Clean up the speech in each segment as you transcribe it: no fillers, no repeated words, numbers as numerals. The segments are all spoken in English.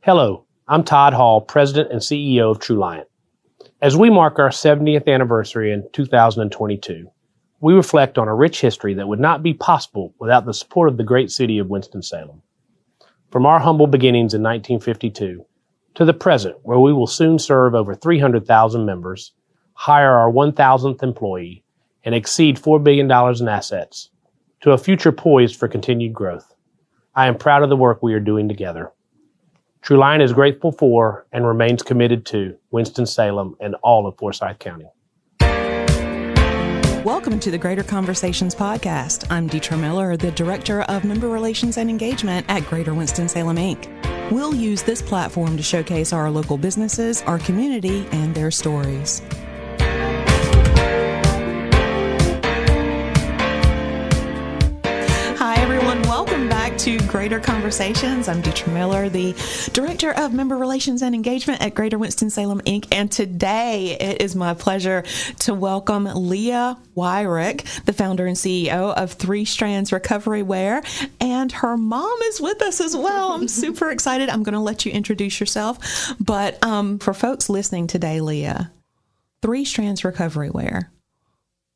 Hello, I'm Todd Hall, President and CEO of TrueLiant. As we mark our 70th anniversary in 2022, we reflect on a rich history that would not be possible without the support of the great city of Winston-Salem. From our humble beginnings in 1952 to the present, where we will soon serve over 300,000 members, hire our 1,000th employee, and exceed $4 billion in assets, to a future poised for continued growth. I am proud of the work we are doing together. TrueLiant is grateful for and remains committed to Winston-Salem and all of Forsyth County. Welcome to the Greater Conversations podcast. I'm Deetra Miller, the Director of Member Relations and Engagement at Greater Winston-Salem, Inc. We'll use this platform to showcase our local businesses, our community, and their stories. Hi, everyone. Welcome back to Greater Conversations. I'm Deetra Miller, the Director of Member Relations and Engagement at Greater Winston-Salem, Inc. And today it is my pleasure to welcome Leah Wyrick, the founder and CEO of Strands Recovery Wear, and her mom is with us as well. I'm super excited. I'm going to let you introduce yourself. But for folks listening today, Leah, Strands Recovery Wear,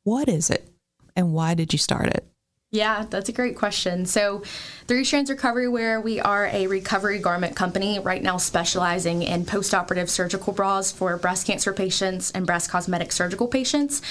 what is it and why did you start it? Yeah, that's a great question. So Strands Recovery Wear, we are a recovery garment company right now specializing in post-operative surgical bras for breast cancer patients and breast cosmetic surgical patients.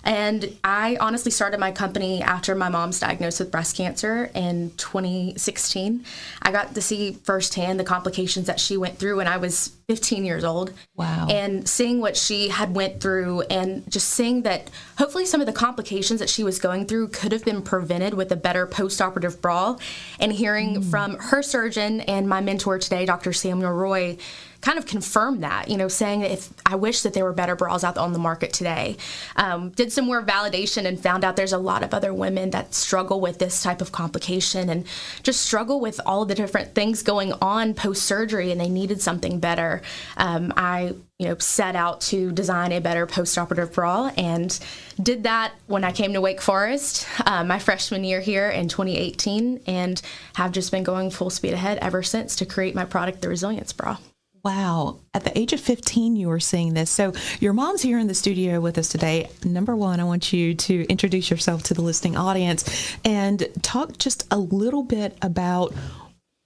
And I honestly started my company after my mom's diagnosed with breast cancer in 2016. I got to see firsthand the complications that she went through when I was 15 years old. Wow. And seeing what she had went through and just seeing that hopefully some of the complications that she was going through could have been prevented with a better post-operative bra. And hearing from her surgeon and my mentor today, Dr. Samuel Roy, kind of confirmed that, saying that if I wish that there were better bras out on the market today. Did some more validation and found out there's a lot of other women that struggle with this type of complication and just struggle with all of the different things going on post-surgery, and they needed something better. I set out to design a better post-operative bra and did that when I came to Wake Forest my freshman year here in 2018, and have just been going full speed ahead ever since to create my product, the Resilience Bra. Wow. At the age of 15, you were seeing this. So your mom's here in the studio with us today. Number one, I want you to introduce yourself to the listening audience and talk just a little bit about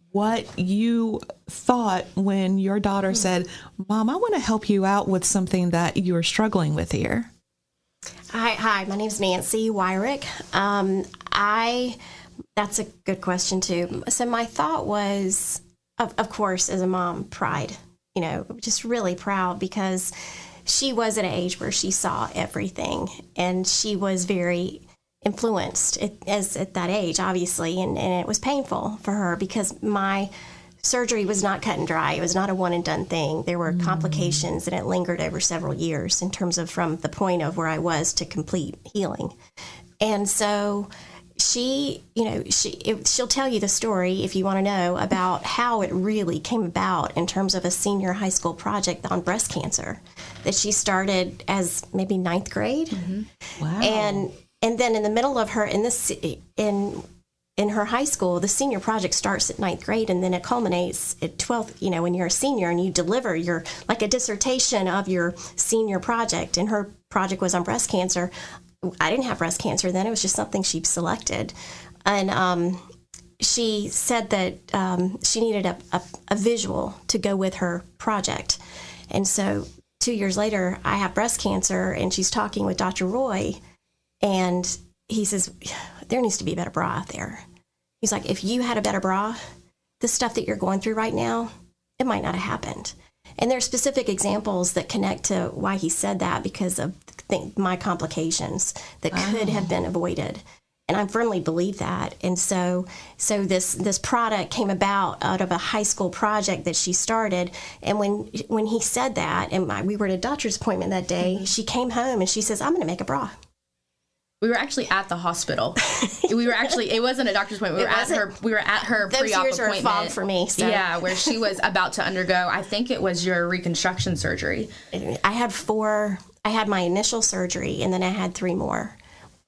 what you thought when your daughter said, Mom, I want to help you out with something that you're struggling with here. Hi, my name's Nancy Wyrick. That's a good question too. So my thought was, of course, as a mom, pride, just really proud because she was at an age where she saw everything and she was very influenced at that age, obviously. And it was painful for her because my surgery was not cut and dry. It was not a one and done thing. There were complications and it lingered over several years in terms of from the point of where I was to complete healing. And so she'll tell you the story if you want to know about how it really came about in terms of a senior high school project on breast cancer that she started as maybe 9th grade. Mm-hmm. Wow. And then in the middle of her in her high school, the senior project starts at 9th grade and then it culminates at 12th, when you're a senior and you deliver your like a dissertation of your senior project, and her project was on breast cancer. I didn't have breast cancer then. It was just something she selected. And she said that she needed a visual to go with her project. And so 2 years later, I have breast cancer, and she's talking with Dr. Roy, and he says, there needs to be a better bra out there. He's like, if you had a better bra, the stuff that you're going through right now, it might not have happened. And there are specific examples that connect to why he said that because of my complications that could have been avoided. And I firmly believe that. And so this product came about out of a high school project that she started. And when he said that, and we were at a doctor's appointment that day, she came home and she says, I'm going to make a bra. We were actually at the hospital. It wasn't a doctor's appointment. We were at her those pre-op years appointment. are a fog for me. So. Yeah, where she was about to undergo, I think it was your reconstruction surgery. I had my initial surgery, and then I had 3 more.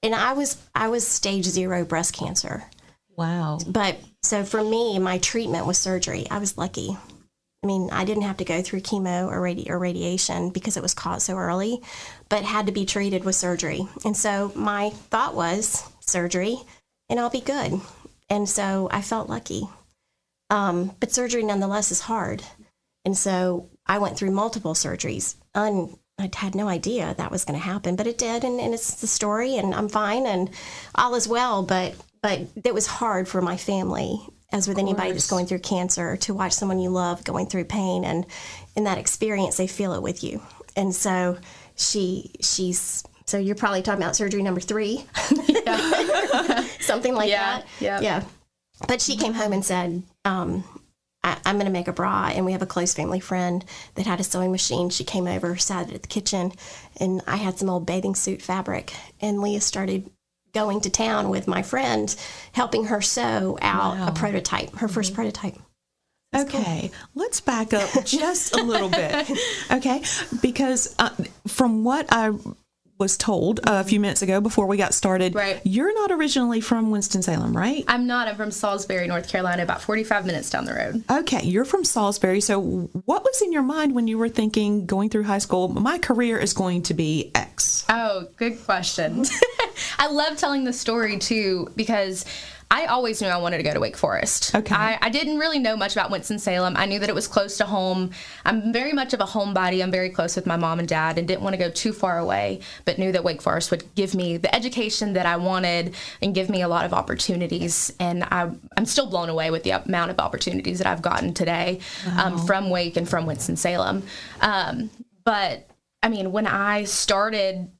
And I was stage 0 breast cancer. Wow. But so for me, my treatment was surgery. I was lucky. I mean, I didn't have to go through chemo or radiation because it was caught so early, but had to be treated with surgery. And so my thought was surgery and I'll be good. And so I felt lucky. But surgery nonetheless is hard. And so I went through multiple surgeries. I had no idea that was going to happen, but it did. And it's the story, and I'm fine and all is well. But it was hard for my family, as with anybody that's going through cancer, to watch someone you love going through pain. And in that experience, they feel it with you. And so so you're probably talking about surgery number 3, something like that. Yeah. But she came home and said, I'm going to make a bra. And we have a close family friend that had a sewing machine. She came over, sat at the kitchen, and I had some old bathing suit fabric. And Leah started going to town with my friend, helping her sew out a prototype, her first prototype. Okay, let's back up just a little bit. Okay, because from what I was told a few minutes ago before we got started, you're not originally from Winston-Salem, right? I'm not. I'm from Salisbury, North Carolina, about 45 minutes down the road. Okay, you're from Salisbury. So what was in your mind when you were thinking, going through high school, my career is going to be X? Oh, good question. I love telling the story, too, because I always knew I wanted to go to Wake Forest. Okay. I didn't really know much about Winston-Salem. I knew that it was close to home. I'm very much of a homebody. I'm very close with my mom and dad and didn't want to go too far away, but knew that Wake Forest would give me the education that I wanted and give me a lot of opportunities. And I'm still blown away with the amount of opportunities that I've gotten today from Wake and from Winston-Salem. But, I mean, when I started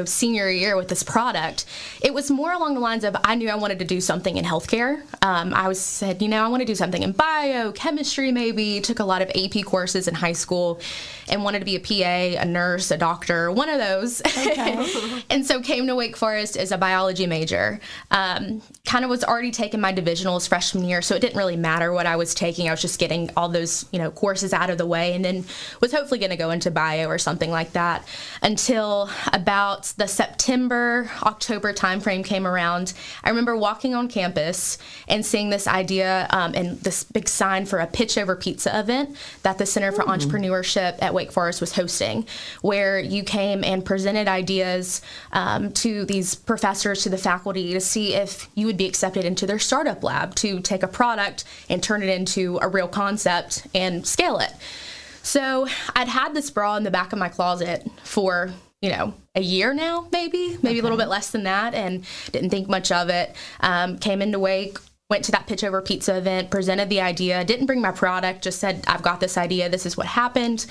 senior year with this product, it was more along the lines of I knew I wanted to do something in healthcare. I said, I want to do something in biochemistry, maybe. Took a lot of AP courses in high school and wanted to be a PA, a nurse, a doctor, one of those. Okay. And so came to Wake Forest as a biology major. Kind of was already taking my divisionals freshman year, so it didn't really matter what I was taking. I was just getting all those, courses out of the way, and then was hopefully going to go into bio or something like that until about the September, October timeframe came around. I remember walking on campus and seeing this idea and this big sign for a pitch over pizza event that the Center for Entrepreneurship at Wake Forest was hosting, where you came and presented ideas to these professors, to the faculty, to see if you would be accepted into their startup lab to take a product and turn it into a real concept and scale it. So I'd had this bra in the back of my closet for a year now, maybe a little bit less than that, and didn't think much of it. Came into Wake, went to that pitch over pizza event, presented the idea, didn't bring my product, just said, I've got this idea, this is what happened.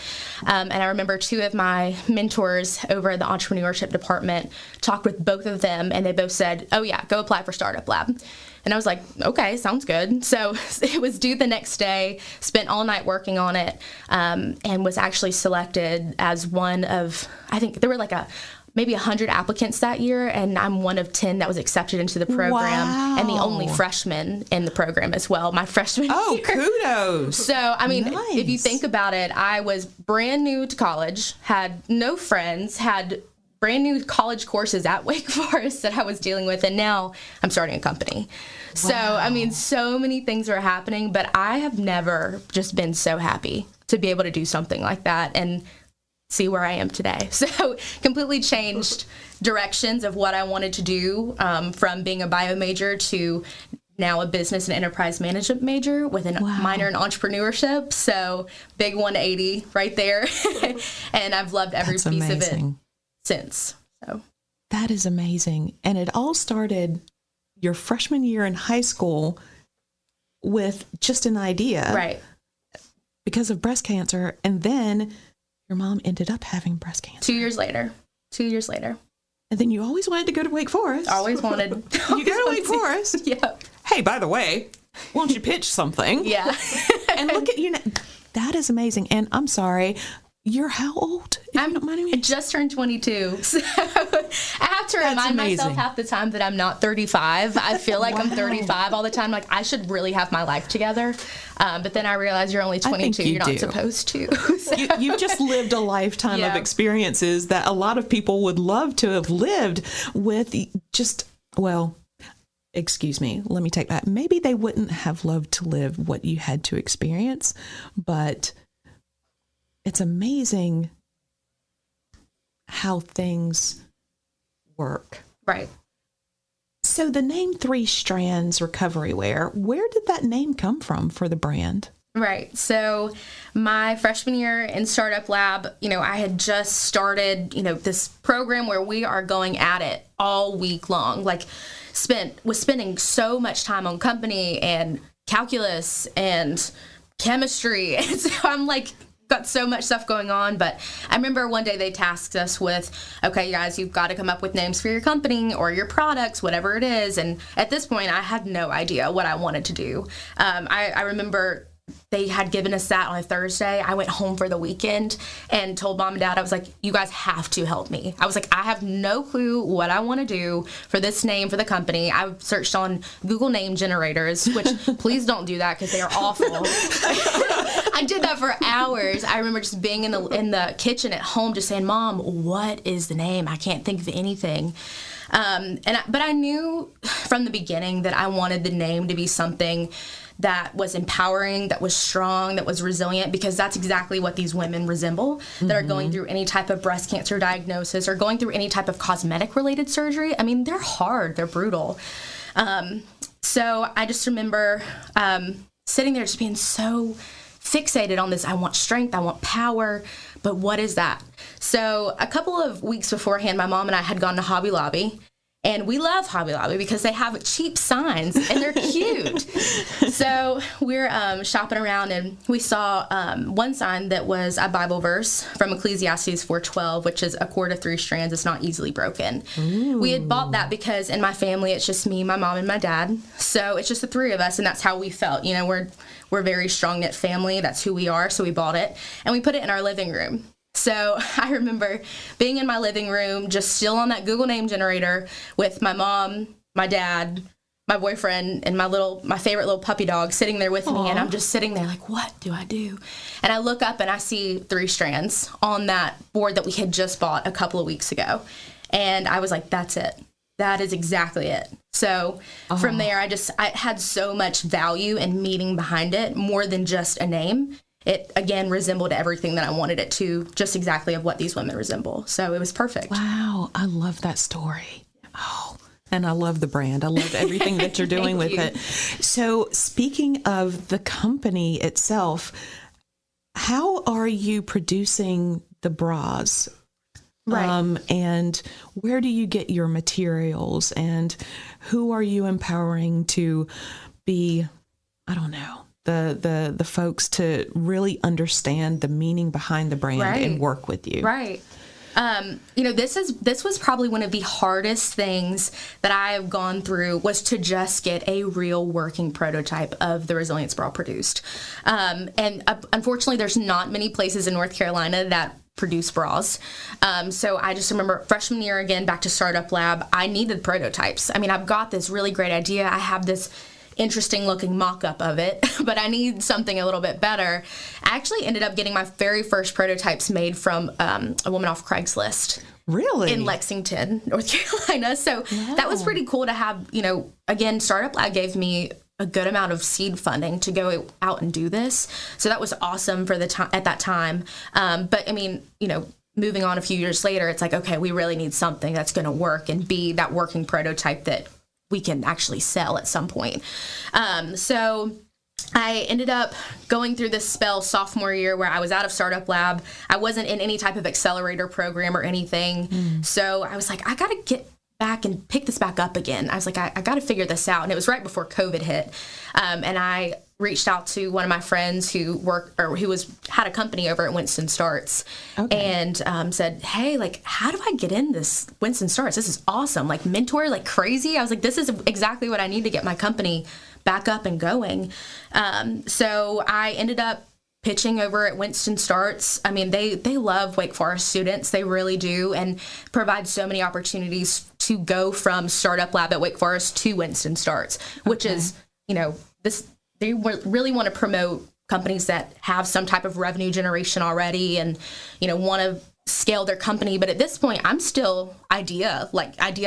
And I remember 2 of my mentors over at the entrepreneurship department talked with both of them, and they both said, oh yeah, go apply for Startup Lab. And I was like, okay, sounds good. So it was due the next day, spent all night working on it, and was actually selected as one of, I think there were maybe 100 applicants that year, and I'm one of 10 that was accepted into the program, and the only freshman in the program as well, my freshman year. Oh, kudos. So, I mean, if you think about it, I was brand new to college, had no friends, had brand new college courses at Wake Forest that I was dealing with, and now I'm starting a company. Wow. So, I mean, so many things are happening, but I have never just been so happy to be able to do something like that and see where I am today. So completely changed directions of what I wanted to do, from being a bio major to now a business and enterprise management major with a minor in entrepreneurship. So big 180 right there. And I've loved every piece of it since. So that is amazing. And it all started your freshman year in high school with just an idea. Right. Because of breast cancer. And then your mom ended up having breast cancer. 2 years later. And then you always wanted to go to Wake Forest. Always wanted. You go to Wake Forest. Yep. Hey, by the way, won't you pitch something? Yeah. And look at you. That is amazing. And I'm sorry, you're how old? I just turned 22. So I have to remind myself half the time that I'm not 35. I feel like I'm 35 all the time. Like, I should really have my life together. But then I realize you're only 22. You're not supposed to. So. You've just lived a lifetime of experiences that a lot of people would love to have lived with. excuse me, let me take that. Maybe they wouldn't have loved to live what you had to experience, but it's amazing how things work. Right. So the name Three Strands Recovery Wear, where did that name come from for the brand? Right. So my freshman year in Startup Lab, I had just started, this program where we are going at it all week long. Like was spending so much time on company and calculus and chemistry. And so I'm like, got so much stuff going on. But I remember one day they tasked us with, okay, guys, you've got to come up with names for your company or your products, whatever it is. And at this point, I had no idea what I wanted to do. I remember they had given us that on a Thursday. I went home for the weekend and told mom and dad, I was like, you guys have to help me. I was like, I have no clue what I want to do for this name for the company. I searched on Google name generators, which please don't do that because they are awful. I did that for hours. I remember just being in the kitchen at home just saying, Mom, what is the name? I can't think of anything. But I knew from the beginning that I wanted the name to be something that was empowering, that was strong, that was resilient, because that's exactly what these women resemble that are going through any type of breast cancer diagnosis or going through any type of cosmetic related surgery. I mean, they're hard, they're brutal. So I just remember sitting there just being so fixated on this. I want strength, I want power, but what is that? So a couple of weeks beforehand, my mom and I had gone to Hobby Lobby. And we love Hobby Lobby because they have cheap signs and they're cute. So we're shopping around and we saw one sign that was a Bible verse from Ecclesiastes 4:12, which is a cord of three strands is not easily broken. Ooh. We had bought that because in my family, it's just me, my mom, and my dad. So it's just the three of us, and that's how we felt. We're a very strong-knit family. That's who we are. So we bought it and we put it in our living room. So I remember being in my living room, just still on that Google name generator with my mom, my dad, my boyfriend, and my favorite little puppy dog sitting there with Aww. Me. And I'm just sitting there like, what do I do? And I look up and I see Three Strands on that board that we had just bought a couple of weeks ago. And I was like, that's it. That is exactly it. So from there, I had so much value and meaning behind it, more than just a name. It, again, resembled everything that I wanted it to, just exactly of what these women resemble. So it was perfect. Wow. I love that story. Oh, and I love the brand. I love everything that you're doing with it. So speaking of the company itself, how are you producing the bras? Right. And where do you get your materials? And who are you empowering to be, I don't know, the folks to really understand the meaning behind the brand and work with you? Right. This was probably one of the hardest things that I have gone through, was to just get a real working prototype of the Resilience Bra produced. Unfortunately, there's not many places in North Carolina that produce bras. So I just remember freshman year, again, back to Startup Lab, I needed prototypes. I mean, I've got this really great idea. I have this interesting looking mock-up of it, but I need something a little bit better. I actually ended up getting my very first prototypes made from a woman off Craigslist. Really? In Lexington, North Carolina. So that was pretty cool to have, again, Startup Lab gave me a good amount of seed funding to go out and do this. So that was awesome for at that time. But I mean, moving on a few years later, it's like, okay, we really need something that's going to work and be that working prototype that we can actually sell at some point. So I ended up going through this spell sophomore year where I was out of Startup Lab. I wasn't in any type of accelerator program or anything. So I was like, I got to get back and pick this back up again. I was like, I got to figure this out. And it was right before COVID hit. And I reached out to one of my friends who had a company over at Winston Starts, and said, hey, like, how do I get in this Winston Starts? This is awesome. Like, mentor like crazy. I was like, this is exactly what I need to get my company back up and going. So I ended up pitching over at Winston Starts. I mean, they love Wake Forest students. They really do, and provide so many opportunities to go from Startup Lab at Wake Forest to Winston Starts, which is, they really want to promote companies that have some type of revenue generation already and, want to scale their company. But at this point, I'm still idea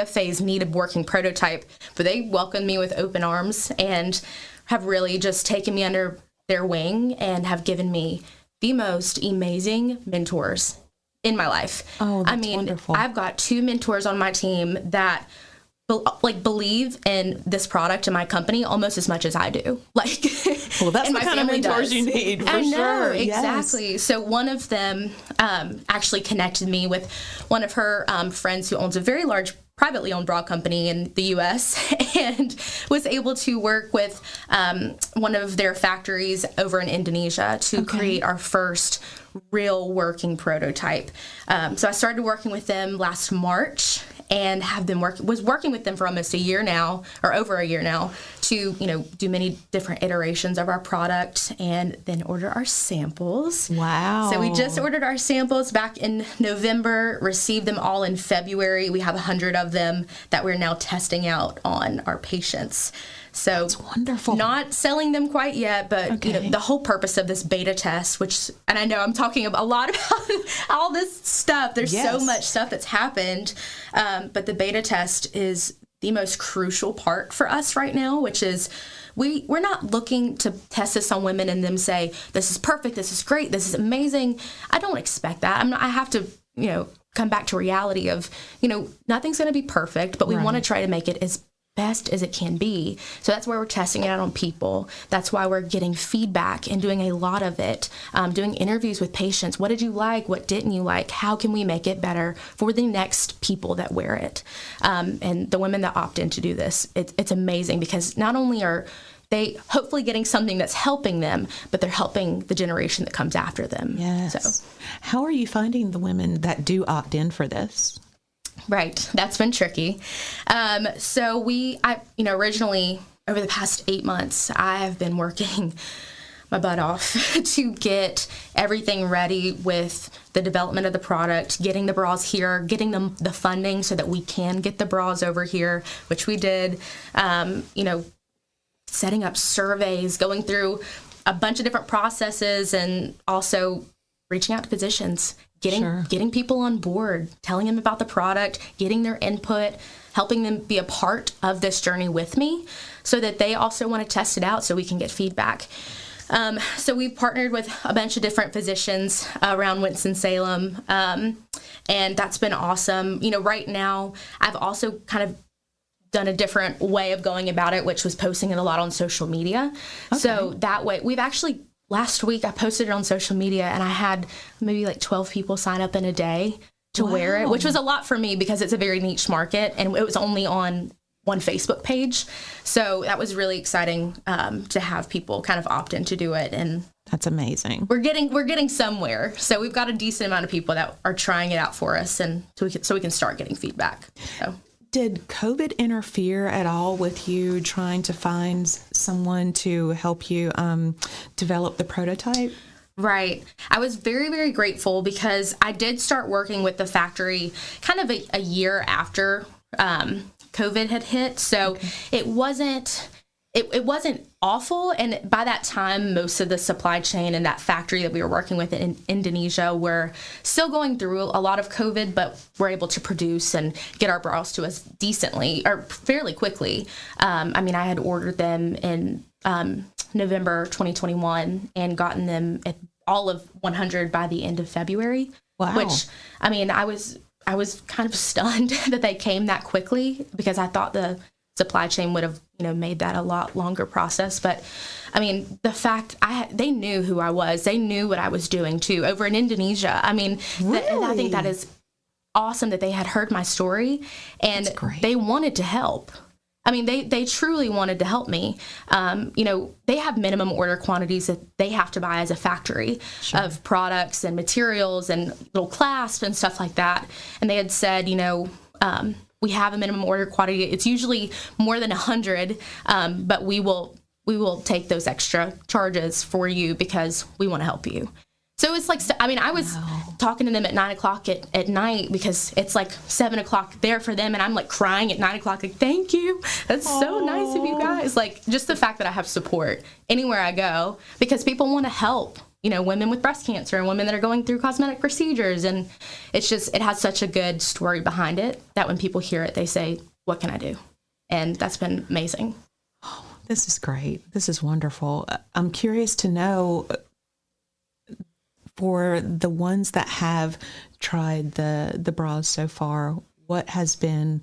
phase, need a working prototype. But they welcomed me with open arms and have really just taken me under their wing and have given me the most amazing mentors in my life. Oh, that's wonderful. I've got 2 mentors on my team that believe in this product and my company almost as much as I do. Well, that's the kind of mentors you need, for sure. Exactly. Yes. So one of them actually connected me with one of her friends who owns a very large privately owned bra company in the U.S. and was able to work with one of their factories over in Indonesia to create our first real working prototype. So I started working with them last March and was working with them for almost a year now, or over a year now, to do many different iterations of our product and then order our samples. Wow. So we just ordered our samples back in November, received them all in February. We have 100 of them that we're now testing out on our patients. So that's wonderful. Not selling them quite yet, but the whole purpose of this beta test, and I know I'm talking a lot about all this stuff. There's so much stuff that's happened, but the beta test is the most crucial part for us right now, which is we're not looking to test this on women and them say, this is perfect, this is great, this is amazing. I don't expect that. I have to, come back to reality of, nothing's going to be perfect, but we want to try to make it as best as it can be. So that's why we're testing it out on people. That's why we're getting feedback and doing a lot of it, doing interviews with patients. What did you like? What didn't you like? How can we make it better for the next people that wear it? And the women that opt in to do this, it's amazing because not only are they hopefully getting something that's helping them, but they're helping the generation that comes after them. Yes. So, how are you finding the women that do opt in for this? Right. That's been tricky. So originally over the past 8 months, I have been working my butt off to get everything ready with the development of the product, getting the bras here, getting them the funding so that we can get the bras over here, which we did, setting up surveys, going through a bunch of different processes, and also reaching out to physicians, getting people on board, telling them about the product, getting their input, helping them be a part of this journey with me so that they also want to test it out so we can get feedback. So we've partnered with a bunch of different physicians around Winston-Salem, and that's been awesome. Right now, I've also kind of done a different way of going about it, which was posting it a lot on social media. Okay. So that way, last week I posted it on social media and I had maybe like 12 people sign up in a day to wear it, which was a lot for me because it's a very niche market and it was only on one Facebook page. So that was really exciting to have people kind of opt in to do it. And that's amazing. We're getting somewhere. So we've got a decent amount of people that are trying it out for us, and so we can start getting feedback. So. Did COVID interfere at all with you trying to find someone to help you develop the prototype? Right. I was very, very grateful because I did start working with the factory kind of a year after COVID had hit. So it wasn't awful. And by that time, most of the supply chain and that factory that we were working with in Indonesia were still going through a lot of COVID, but we're able to produce and get our bras to us decently or fairly quickly. I had ordered them in November 2021 and gotten them at all of 100 by the end of February. Wow. Which, I was kind of stunned that they came that quickly because I thought the supply chain would have, made that a lot longer process. But the fact they knew who I was, they knew what I was doing too over in Indonesia. Really? And I think that is awesome that they had heard my story and they wanted to help. They truly wanted to help me. They have minimum order quantities that they have to buy as a factory of products and materials and little clasps and stuff like that. And they had said, we have a minimum order quantity. It's usually more than 100, but we will take those extra charges for you because we want to help you. So it's like, I was talking to them at 9 o'clock at night because it's like 7 o'clock there for them. And I'm like crying at 9 o'clock, like, thank you. That's so nice of you guys. Like just the fact that I have support anywhere I go because people want to help. women with breast cancer and women that are going through cosmetic procedures. And it has such a good story behind it that when people hear it, they say, what can I do? And that's been amazing. Oh, this is great. This is wonderful. I'm curious to know, for the ones that have tried the bras so far, what has been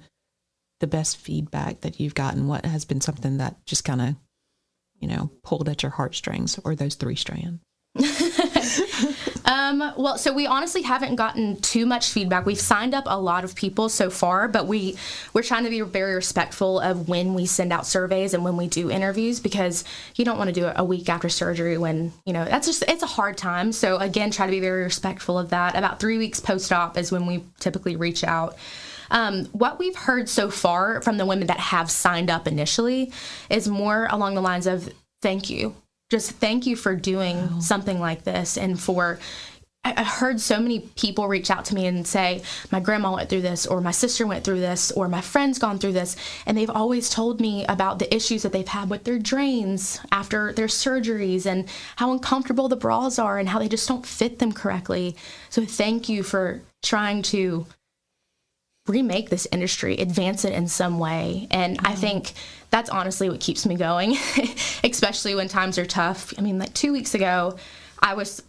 the best feedback that you've gotten? What has been something that just kind of, pulled at your heartstrings, or those 3 strands? Well, so we honestly haven't gotten too much feedback. We've signed up a lot of people so far, but we're trying to be very respectful of when we send out surveys and when we do interviews, because you don't want to do it a week after surgery when, it's a hard time. So again, try to be very respectful of that. About 3 weeks post-op is when we typically reach out. What we've heard so far from the women that have signed up initially is more along the lines of thank you. Just thank you for doing something like this. And I heard so many people reach out to me and say, my grandma went through this, or my sister went through this, or my friend's gone through this. And they've always told me about the issues that they've had with their drains after their surgeries, and how uncomfortable the bras are and how they just don't fit them correctly. So thank you for trying to remake this industry, advance it in some way. And I think that's honestly what keeps me going, especially when times are tough. I mean, like 2 weeks ago, I was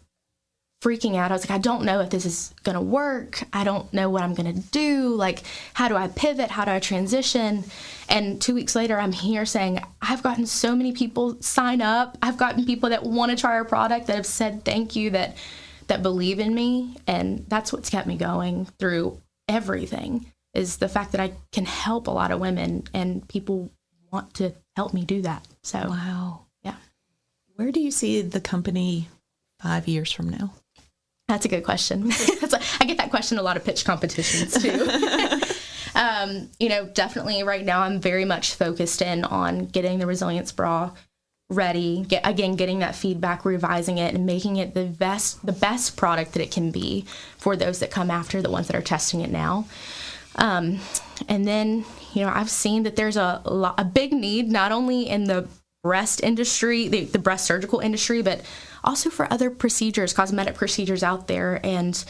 freaking out. I was like, I don't know if this is going to work. I don't know what I'm going to do. Like, how do I pivot? How do I transition? And 2 weeks later, I'm here saying, I've gotten so many people sign up. I've gotten people that want to try our product, that have said thank you, that believe in me. And that's what's kept me going through everything, is the fact that I can help a lot of women, and people want to help me do that. So, wow. Yeah. Where do you see the company 5 years from now? That's a good question. I get that question a lot of pitch competitions too. Definitely right now I'm very much focused in on getting the Resilience Bra ready, getting that feedback, revising it, and making it the best product that it can be for those that come after, the ones that are testing it now. And then, I've seen that there's a big need, not only in the breast industry, the breast surgical industry, but also for other procedures, cosmetic procedures out there. And,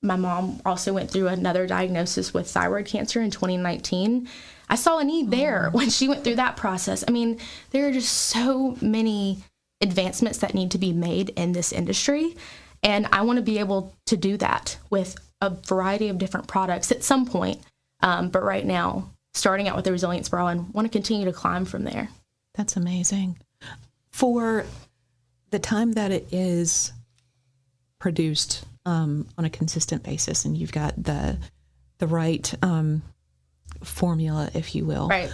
my mom also went through another diagnosis with thyroid cancer in 2019. I saw a need there when she went through that process. I mean, there are just so many advancements that need to be made in this industry. And I want to be able to do that with a variety of different products at some point. But right now, starting out with the Resilience Bra, and want to continue to climb from there. That's amazing. For the time that it is produced on a consistent basis, and you've got the right formula, if you will, right?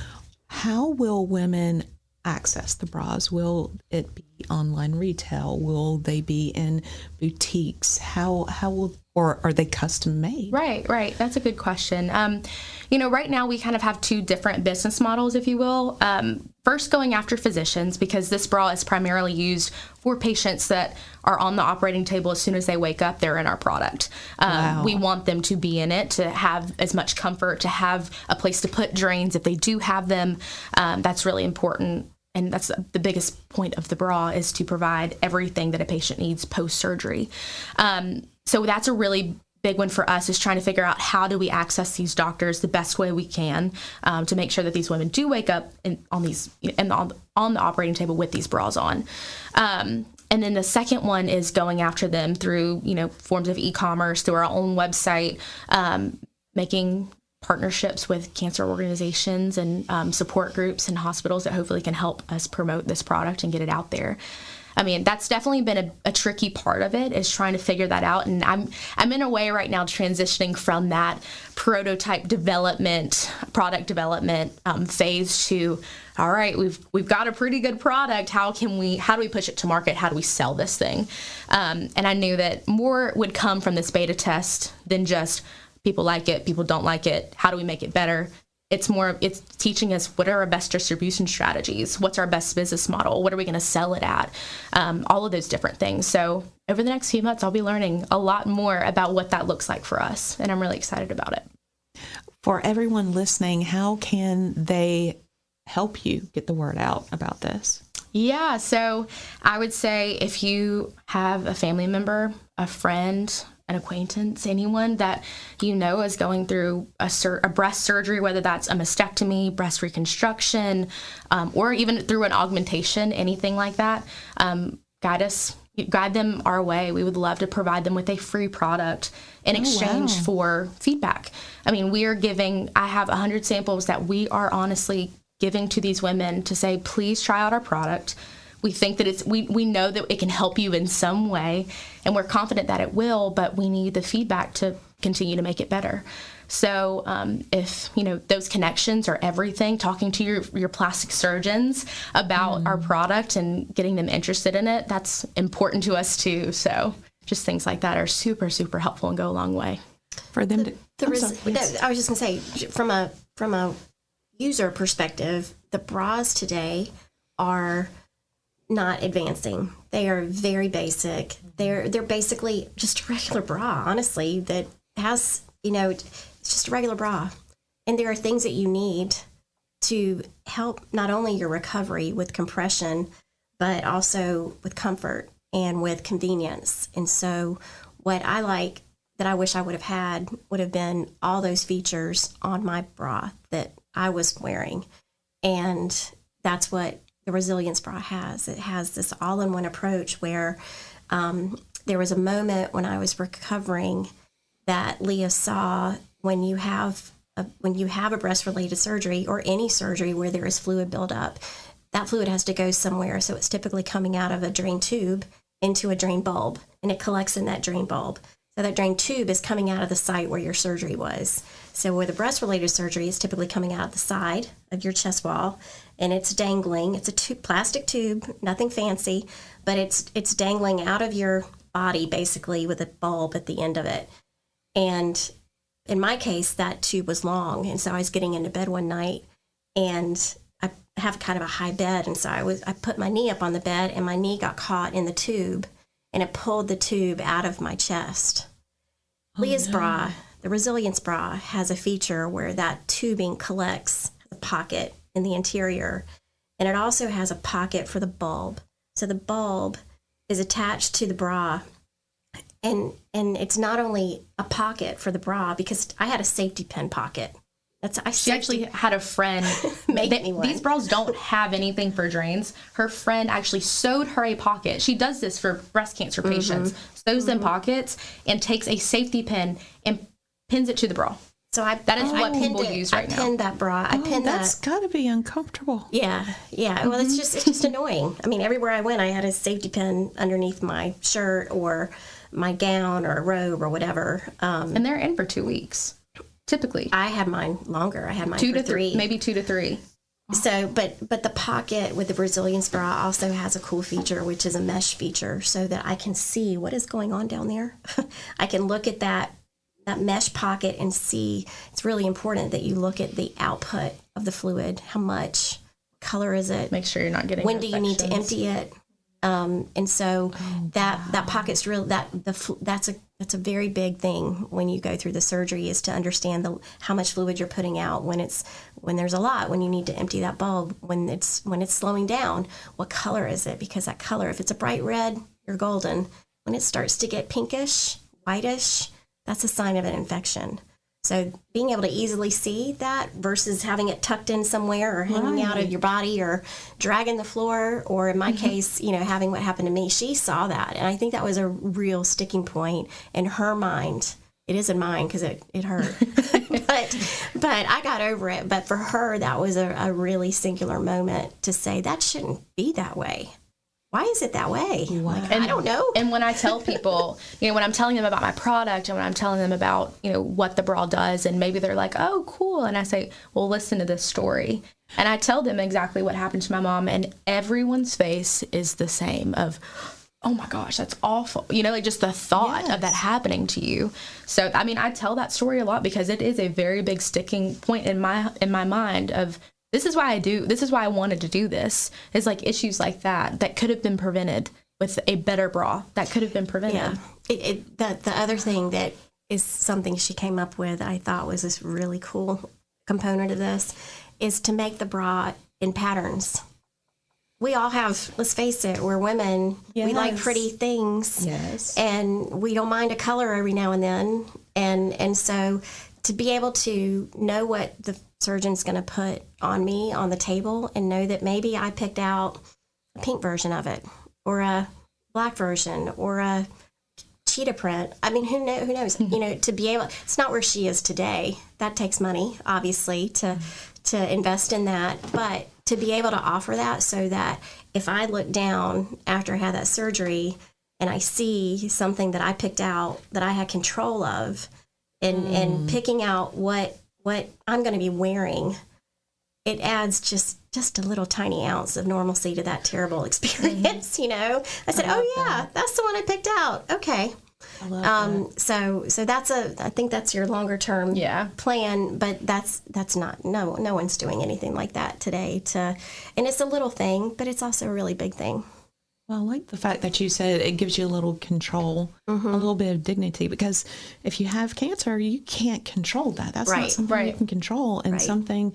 How will women access the bras? Will it be online retail? Will they be in boutiques? How will, or are they custom made? Right. That's a good question. Right now we kind of have 2 different business models, if you will. First, going after physicians, because this bra is primarily used for patients that are on the operating table as soon as they wake up, they're in our product. Wow. We want them to be in it, to have as much comfort, to have a place to put drains if they do have them. That's really important. And that's the biggest point of the bra, is to provide everything that a patient needs post-surgery. So that's a really big one for us, is trying to figure out how do we access these doctors the best way we can, to make sure that these women do wake up on the operating table with these bras on. And then the second one is going after them through, forms of e-commerce, through our own website, making partnerships with cancer organizations and support groups and hospitals that hopefully can help us promote this product and get it out there. I mean, that's definitely been a tricky part of it, is trying to figure that out. And I'm in a way right now transitioning from that prototype development, product development phase to, all right, we've got a pretty good product. How do we push it to market? How do we sell this thing? And I knew that more would come from this beta test than just people like it, people don't like it. How do we make it better? It's teaching us what are our best distribution strategies, what's our best business model, what are we going to sell it at, all of those different things. So over the next few months, I'll be learning a lot more about what that looks like for us, and I'm really excited about it. For everyone listening, how can they help you get the word out about this? Yeah, so I would say if you have a family member, a friend, an acquaintance, anyone that you know is going through a breast surgery, whether that's a mastectomy, breast reconstruction, or even through an augmentation, anything like that, guide them our way. We would love to provide them with a free product in exchange for feedback. I mean, I have 100 samples that we are honestly giving to these women to say, please try out our product. We think that we know that it can help you in some way, and we're confident that it will, but we need the feedback to continue to make it better. So if, those connections are everything, talking to your plastic surgeons about our product and getting them interested in it, that's important to us too. So just things like that are super, super helpful and go a long way. For them to... I was just going to say, from a user perspective, the bras today are not advancing. They are very basic. They're basically just a regular bra, honestly, that has, it's just a regular bra. And there are things that you need to help not only your recovery with compression, but also with comfort and with convenience. And so what I like that I wish I would have had would have been all those features on my bra that I was wearing. And that's what the Resilience bra has. It has this all-in-one approach where there was a moment when I was recovering that Leah saw when you have a breast-related surgery or any surgery where there is fluid buildup, that fluid has to go somewhere. So it's typically coming out of a drain tube into a drain bulb, and it collects in that drain bulb. So that drain tube is coming out of the site where your surgery was. So with a breast-related surgery, it's typically coming out the side of your chest wall, and it's dangling. It's a plastic tube, nothing fancy, but it's dangling out of your body basically with a bulb at the end of it. And in my case, that tube was long, and so I was getting into bed one night, and I have kind of a high bed, and so I put my knee up on the bed, and my knee got caught in the tube, and it pulled the tube out of my chest. Leah's bra, the Resilience bra, has a feature where that tubing collects a pocket in the interior, and it also has a pocket for the bulb. So the bulb is attached to the bra, and it's not only a pocket for the bra, because I had a safety pin pocket. She actually had a friend make me one. These bras don't have anything for drains. Her friend actually sewed her a pocket. She does this for breast cancer patients. Sews them pockets and takes a safety pin and pins it to the bra. So that is what people use right now. I pinned that bra. I pinned that's got to be uncomfortable. Yeah. Well, it's just annoying. I mean, everywhere I went, I had a safety pin underneath my shirt or my gown or a robe or whatever. And they're in for 2 weeks. Typically, I had mine longer. I had mine 2 to 3, maybe 2 to 3. So, but the pocket with the Resilience bra also has a cool feature, which is a mesh feature, so that I can see what is going on down there. I can look at that mesh pocket and see. It's really important that you look at the output of the fluid. How much color is it? Make sure you're not getting. When do you need to empty it? And so that pocket's real. That's a very big thing when you go through the surgery, is to understand how much fluid you're putting out when there's a lot, when you need to empty that bulb, when it's slowing down. What color is it? Because that color, if it's a bright red, you're golden. When it starts to get pinkish, whitish, that's a sign of an infection. So being able to easily see that versus having it tucked in somewhere or hanging out of your body or dragging the floor, or in my case, having what happened to me, she saw that. And I think that was a real sticking point in her mind. It is in mine because it hurt. but I got over it. But for her, that was a really singular moment to say, that shouldn't be that way. Why is it that way? Wow. I don't know. And when I tell people, when I'm telling them about my product and when I'm telling them about, what the bra does, and maybe they're like, oh, cool. And I say, well, listen to this story. And I tell them exactly what happened to my mom, and everyone's face is the same of, oh my gosh, that's awful. Just the thought of that happening to you. So, I tell that story a lot because it is a very big sticking point in my mind of, this is why I wanted to do this, is like issues like that could have been prevented with a better bra, that could have been prevented. Yeah. The other thing that is something she came up with, I thought was this really cool component of this, is to make the bra in patterns. we all have, let's face it, we're women. We like pretty things. Yes. And we don't mind a color every now and then. And so to be able to know what the surgeon's going to put on me on the table and know that maybe I picked out a pink version of it or a black version or a cheetah print. I mean, who knows? You know, to be able, it's not where she is today. That takes money, obviously, to invest in that. But to be able to offer that so that if I look down after I had that surgery and I see something that I picked out that I had control of and picking out what I'm going to be wearing, it adds just a little tiny ounce of normalcy to that terrible experience, you know? I said, that's the one I picked out. Okay. I love that. So I think that's your longer term plan, but that's not, no one's doing anything like that today and it's a little thing, but it's also a really big thing. Well, I like the fact that you said it gives you a little control, a little bit of dignity, because if you have cancer, you can't control that. That's not something you can control. And something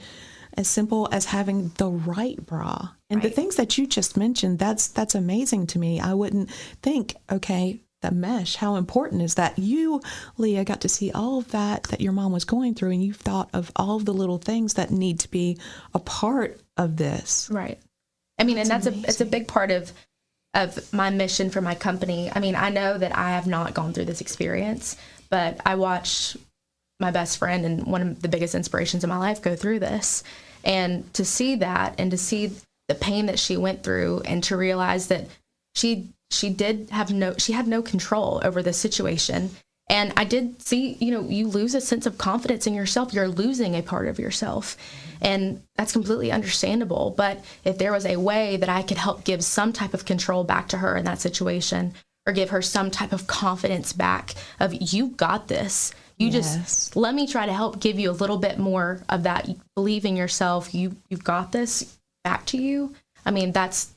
as simple as having the right bra. And the things that you just mentioned, that's amazing to me. I wouldn't think, okay, the mesh, how important is that? You, Leah, got to see all of that your mom was going through, and you've thought of all of the little things that need to be a part of this. Right. I mean, it's a big part of my mission for my company. I mean, I know that I have not gone through this experience, but I watched my best friend and one of the biggest inspirations in my life go through this. And to see that and to see the pain that she went through and to realize that she had no control over the situation. And I did see, you lose a sense of confidence in yourself. You're losing a part of yourself. And that's completely understandable. But if there was a way that I could help give some type of control back to her in that situation, or give her some type of confidence back of, you got this. Just let me try to help give you a little bit more of that. Believe in yourself. You've got this back to you. I mean, that's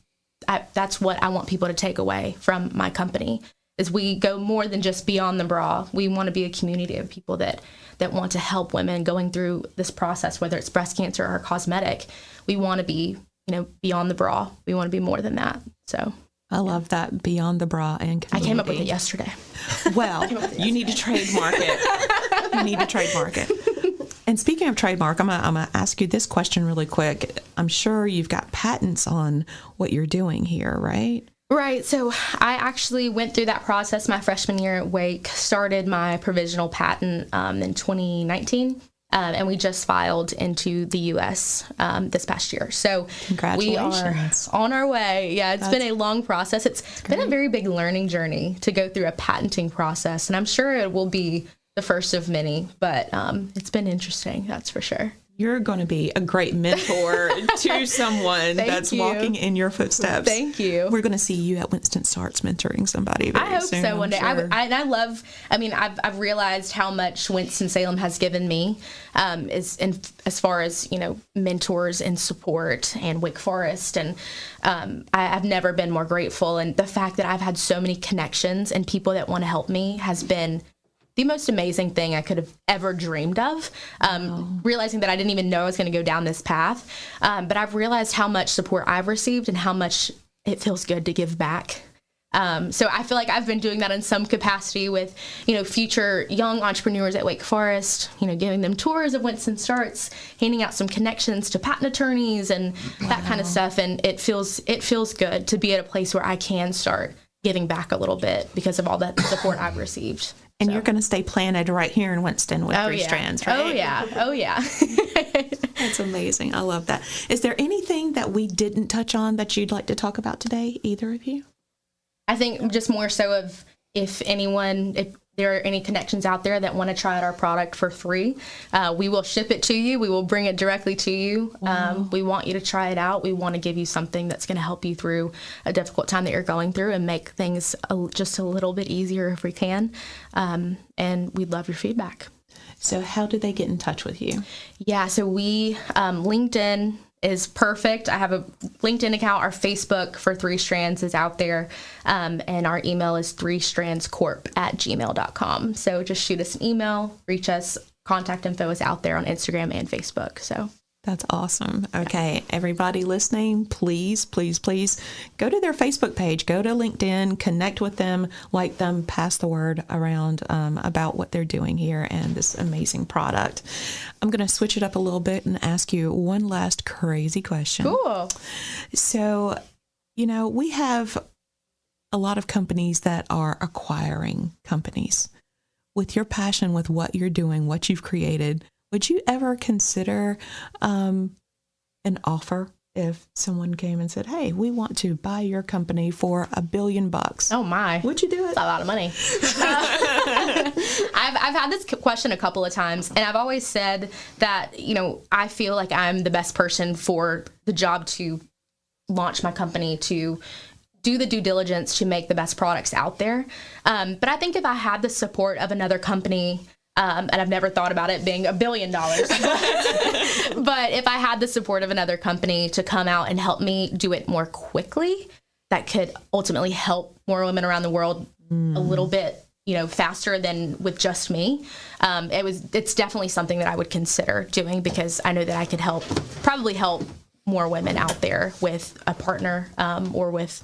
what I want people to take away from my company, is we go more than just beyond the bra. We want to be a community of people that want to help women going through this process, whether it's breast cancer or cosmetic. We want to be, beyond the bra. We want to be more than that. So I love that, beyond the bra and community. I came up with it yesterday. Well, you need to trademark it. You need to trademark it. And speaking of trademark, I'm gonna ask you this question really quick. I'm sure you've got patents on what you're doing here, right? Right. So I actually went through that process my freshman year at Wake, started my provisional patent in 2019, and we just filed into the U.S. This past year. So we are on our way. Yeah, it's been a long process. It's been a very big learning journey to go through a patenting process, and I'm sure it will be the first of many, but it's been interesting, that's for sure. You're going to be a great mentor to someone that's walking in your footsteps. Thank you. We're going to see you at Winston-Starts mentoring somebody very I hope soon, so one day. Sure. I've realized how much Winston-Salem has given me as far as, mentors and support, and Wake Forest. And I've never been more grateful. And the fact that I've had so many connections and people that want to help me has been the most amazing thing I could have ever dreamed of, realizing that I didn't even know I was going to go down this path. But I've realized how much support I've received and how much it feels good to give back. So I feel like I've been doing that in some capacity with, future young entrepreneurs at Wake Forest, giving them tours of Winston-Starts, handing out some connections to patent attorneys and that kind of stuff. And it feels good to be at a place where I can start giving back a little bit because of all that support I've received. And you're going to stay planted right here in Winston with three strands, right? Oh, yeah. That's amazing. I love that. Is there anything that we didn't touch on that you'd like to talk about today, either of you? I think just more so of if there are any connections out there that want to try out our product for free, we will ship it to you. We will bring it directly to you. Wow. We want you to try it out. We want to give you something that's going to help you through a difficult time that you're going through and make things just a little bit easier if we can. And we'd love your feedback. So how do they get in touch with you? Yeah, so we, LinkedIn is perfect. I have a LinkedIn account. Our Facebook for 3 Strands is out there. And our email is 3strandscorp@gmail.com. So just shoot us an email, reach us. Contact info is out there on Instagram and Facebook. So That's awesome. Okay, everybody listening, please, please, please go to their Facebook page, go to LinkedIn, connect with them, like them, pass the word around about what they're doing here and this amazing product. I'm going to switch it up a little bit and ask you one last crazy question. Cool. So, we have a lot of companies that are acquiring companies. With your passion, with what you're doing, what you've created, would you ever consider an offer if someone came and said, "Hey, we want to buy your company for $1 billion"? Oh my! Would you do it? That's a lot of money. I've had this question a couple of times, and I've always said that I feel like I'm the best person for the job to launch my company, to do the due diligence to make the best products out there. But I think if I had the support of another company. And I've never thought about it being $1 billion. But if I had the support of another company to come out and help me do it more quickly, that could ultimately help more women around the world a little bit, faster than with just me. It's definitely something that I would consider doing, because I know that I could probably help more women out there with a partner, or with,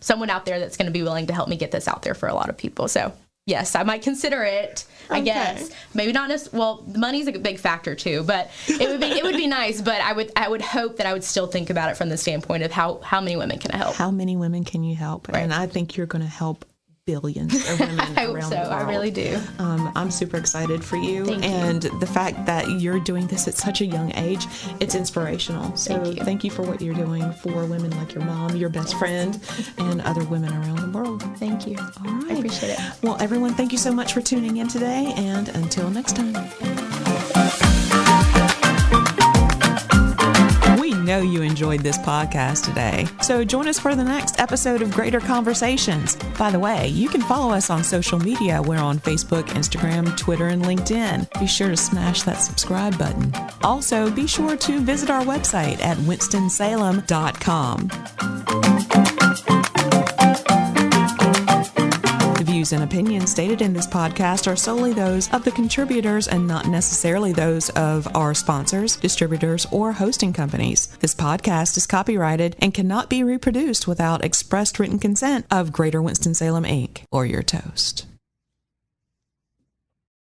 someone out there that's going to be willing to help me get this out there for a lot of people. So yes, I might consider it. I guess maybe not as well. Money's a big factor too, but it would be nice. But I would hope that I would still think about it from the standpoint of how many women can I help? How many women can you help? Right. And I think you're going to help billions of women I hope around so. the world. I really do. I'm super excited for you. Thank you. And the fact that you're doing this at such a young age, it's inspirational. So thank you for what you're doing for women like your mom, your best friend, and other women around the world. Thank you. All right. I appreciate it. Well, everyone, thank you so much for tuning in today, and until next time. We know you enjoyed this podcast today, so join us for the next episode of Greater Conversations. By the way, you can follow us on social media. We're on Facebook, Instagram, Twitter, and LinkedIn. Be sure to smash that subscribe button. Also, be sure to visit our website at winstonsalem.com. The views and opinions stated in this podcast are solely those of the contributors and not necessarily those of our sponsors, distributors, or hosting companies. This podcast is copyrighted and cannot be reproduced without expressed written consent of Greater Winston-Salem, Inc. or your toast.